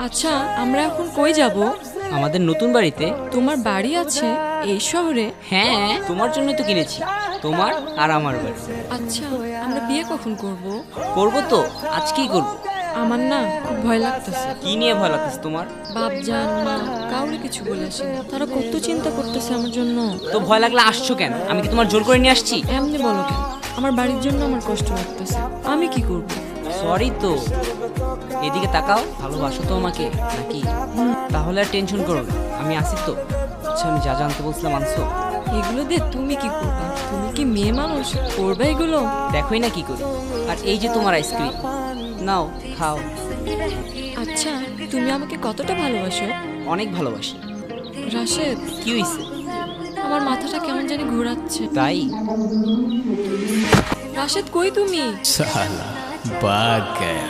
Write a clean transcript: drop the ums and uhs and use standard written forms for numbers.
আচ্ছা, আমরা এখন কই যাব? আমাদের নতুন বাড়িতে। তোমার বাড়ি আছে এই শহরে? হ্যাঁ, তোমার জন্যই তো কিনেছি, তোমার আর আমার বাড়ি। আচ্ছা, আমরা বিয়ে কখন করব? করবো তো, আজকেই করবো। আমার না খুব ভয় লাগতেছে। কি নিয়ে ভয় লাগতেছে তোমার? বাপজান মা কাউরে কিছু বলে আসি না, তারা কত চিন্তা করতেছে আমার জন্য। তো ভয় লাগলে আসছো কেন? আমি কি তোমার জোর করে নিয়ে আসছি? এমনি বলো কেন? আমার বাড়ির জন্য আমার কষ্ট লাগতেছে, আমি কি করব? সরি তো। এদিকে তাকাও, ভালোবাসো তো আমাকে নাকি? তাহলে আর টেনশন করো না, আমি আসি তো। আচ্ছা, আমি যা জানতে বলছিলাম আনছো? এগুলো দিয়ে তুমি কি করবা? তুমি কি মেয়ে মানুষ, করবে এগুলো? দেখোই না কি করি। আর এই যে তোমার আইসক্রিম, নাও খাও। আচ্ছা, তুমি আমাকে কতটা ভালোবাসো? অনেক ভালোবাসি। রাশেদ, কি হইছে? আমার মাথাটা কেমন জানি ঘোরাচ্ছে। তাই? রাশেদ, কই তুমি? साला भाग गया।